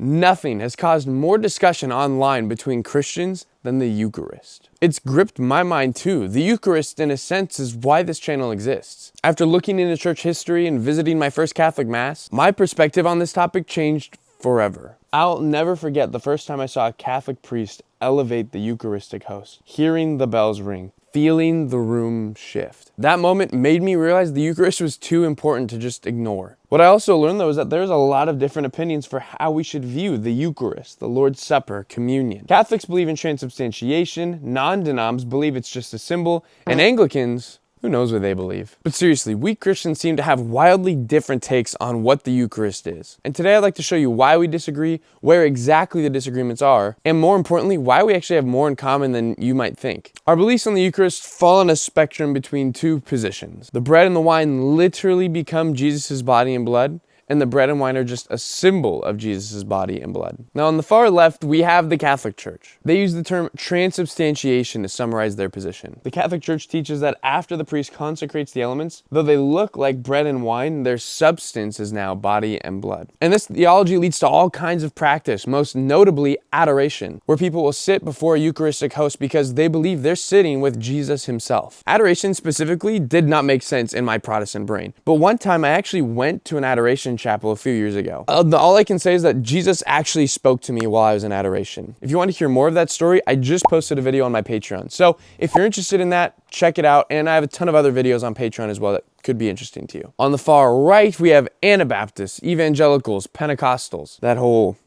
nothing has caused more discussion online between Christians than the Eucharist. It's gripped my mind too. The Eucharist, in a sense, is why this channel exists. After looking into church history and visiting my first Catholic Mass, my perspective on this topic changed forever. I'll never forget the first time I saw a Catholic priest elevate the Eucharistic host, hearing the bells ring, feeling the room shift. That moment made me realize the Eucharist was too important to just ignore. What I also learned though is that there's a lot of different opinions for how we should view the Eucharist, the Lord's Supper, communion. Catholics believe in transubstantiation, non-denoms believe it's just a symbol, and Anglicans, who knows what they believe. But seriously, we Christians seem to have wildly different takes on what the Eucharist is. And today I'd like to show you why we disagree, where exactly the disagreements are, and more importantly, why we actually have more in common than you might think. Our beliefs on the Eucharist fall on a spectrum between two positions. The bread and the wine literally become Jesus' body and blood, and the bread and wine are just a symbol of Jesus' body and blood. Now on the far left, we have the Catholic Church. They use the term transubstantiation to summarize their position. The Catholic Church teaches that after the priest consecrates the elements, though they look like bread and wine, their substance is now body and blood. And this theology leads to all kinds of practice, most notably adoration, where people will sit before a Eucharistic host because they believe they're sitting with Jesus himself. Adoration specifically did not make sense in my Protestant brain, but one time I actually went to an adoration chapel a few years ago. All I can say is that Jesus actually spoke to me while I was in adoration. If you want to hear more of that story, I just posted a video on my Patreon. So if you're interested in that, check it out. And I have a ton of other videos on Patreon as well that could be interesting to you. On the far right, we have Anabaptists, Evangelicals, Pentecostals, that whole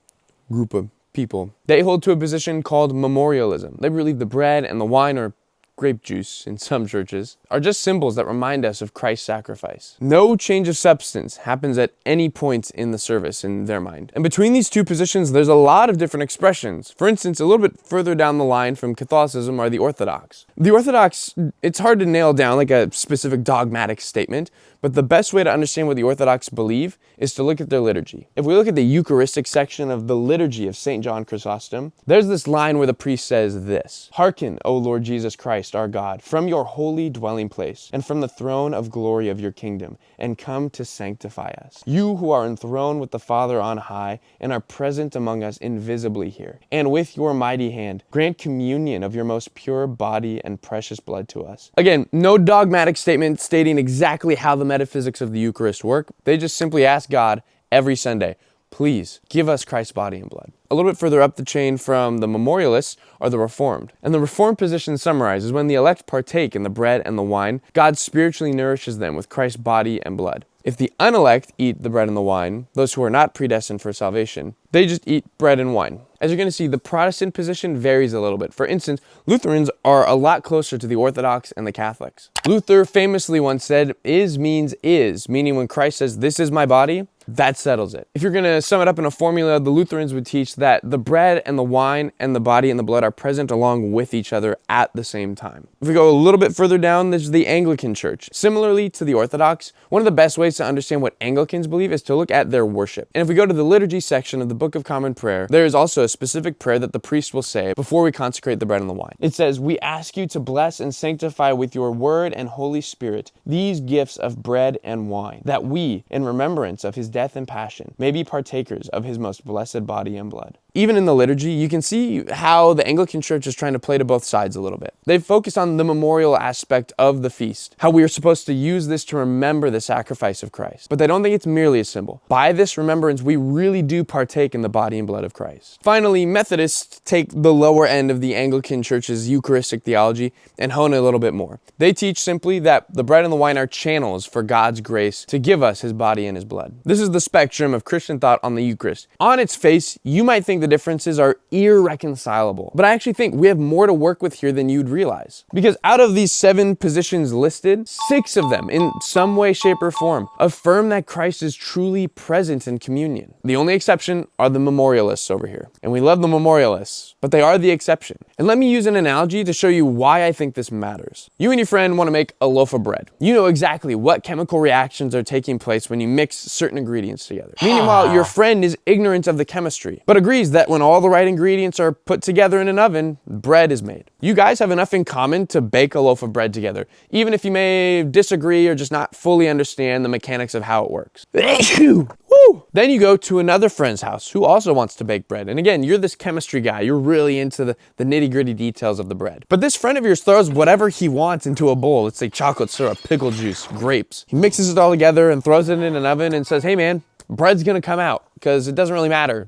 group of people. They hold to a position called Memorialism. They believe the bread and the wine, or grape juice in some churches, are just symbols that remind us of Christ's sacrifice. No change of substance happens at any point in the service in their mind. And between these two positions, there's a lot of different expressions. For instance, a little bit further down the line from Catholicism are the Orthodox. The Orthodox, it's hard to nail down like a specific dogmatic statement, but the best way to understand what the Orthodox believe is to look at their liturgy. If we look at the Eucharistic section of the liturgy of St. John Chrysostom, there's this line where the priest says this: "Hearken, O Lord Jesus Christ, our God, from your holy dwelling place, and from the throne of glory of your kingdom, and come to sanctify us. You who are enthroned with the Father on high, and are present among us invisibly here, and with your mighty hand, grant communion of your most pure body and precious blood to us." Again, no dogmatic statement stating exactly how the metaphysics of the Eucharist work. They just simply ask God every Sunday, please give us Christ's body and blood. A little bit further up the chain from the Memorialists are the Reformed. And the Reformed position summarizes when the elect partake in the bread and the wine, God spiritually nourishes them with Christ's body and blood. If the unelect eat the bread and the wine, those who are not predestined for salvation, they just eat bread and wine. As you're going to see, the Protestant position varies a little bit. For instance, Lutherans are a lot closer to the Orthodox and the Catholics. Luther famously once said, "Is means is," meaning when Christ says, "This is my body," that settles it. If you're going to sum it up in a formula, the Lutherans would teach that the bread and the wine and the body and the blood are present along with each other at the same time. If we go a little bit further down, there's the Anglican Church. Similarly to the Orthodox, one of the best ways to understand what Anglicans believe is to look at their worship. And if we go to the liturgy section of the Book of Common Prayer, there is also a specific prayer that the priest will say before we consecrate the bread and the wine. It says, "We ask you to bless and sanctify with your word and Holy Spirit these gifts of bread and wine, that we, in remembrance of his death and passion, may be partakers of his most blessed body and blood." Even in the liturgy, you can see how the Anglican Church is trying to play to both sides a little bit. They've focused on the memorial aspect of the feast, how we are supposed to use this to remember the sacrifice of Christ. But they don't think it's merely a symbol. By this remembrance, we really do partake in the body and blood of Christ. Finally, Methodists take the lower end of the Anglican Church's Eucharistic theology and hone it a little bit more. They teach simply that the bread and the wine are channels for God's grace to give us his body and his blood. This is the spectrum of Christian thought on the Eucharist. On its face, you might think the differences are irreconcilable, but I actually think we have more to work with here than you'd realize. Because out of these 7 positions listed, 6 of them, in some way, shape, or form, affirm that Christ is truly present in communion. The only exception are the Memorialists over here. And we love the Memorialists, but they are the exception. And let me use an analogy to show you why I think this matters. You and your friend want to make a loaf of bread. You know exactly what chemical reactions are taking place when you mix certain ingredients together. Meanwhile, your friend is ignorant of the chemistry, but agrees that when all the right ingredients are put together in an oven, bread is made. You guys have enough in common to bake a loaf of bread together, even if you may disagree or just not fully understand the mechanics of how it works. Woo! Woo! Then you go to another friend's house who also wants to bake bread. And again, you're this chemistry guy. You're really into the nitty-gritty details of the bread. But this friend of yours throws whatever he wants into a bowl. Let's say chocolate syrup, pickle juice, grapes. He mixes it all together and throws it in an oven and says, hey man, bread's gonna come out because it doesn't really matter.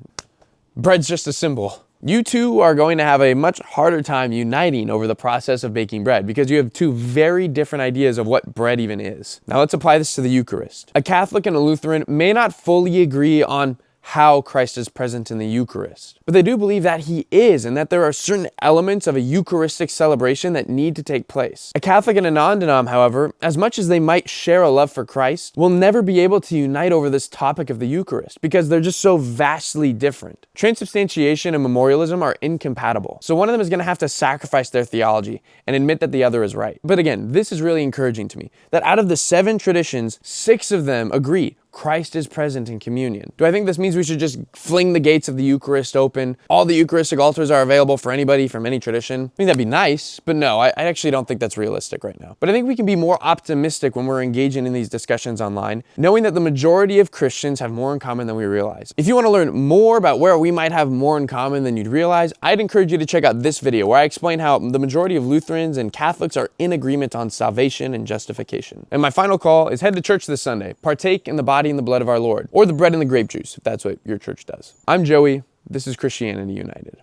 Bread's just a symbol. You two are going to have a much harder time uniting over the process of baking bread because you have two very different ideas of what bread even is. Now let's apply this to the Eucharist. A Catholic and a Lutheran may not fully agree on how Christ is present in the Eucharist, but they do believe that he is and that there are certain elements of a Eucharistic celebration that need to take place. A Catholic and a non-denom, however, as much as they might share a love for Christ, will never be able to unite over this topic of the Eucharist because they're just so vastly different. Transubstantiation and memorialism are incompatible, so one of them is going to have to sacrifice their theology and admit that the other is right. But again, this is really encouraging to me, that out of the 7 traditions, 6 of them agree Christ is present in communion. Do I think this means we should just fling the gates of the Eucharist open? All the Eucharistic altars are available for anybody from any tradition? I think that'd be nice, but no, I actually don't think that's realistic right now. But I think we can be more optimistic when we're engaging in these discussions online, knowing that the majority of Christians have more in common than we realize. If you want to learn more about where we might have more in common than you'd realize, I'd encourage you to check out this video where I explain how the majority of Lutherans and Catholics are in agreement on salvation and justification. And my final call is head to church this Sunday, partake in the body and the blood of our Lord, or the bread and the grape juice, if that's what your church does. I'm Joey. This is Christianity United.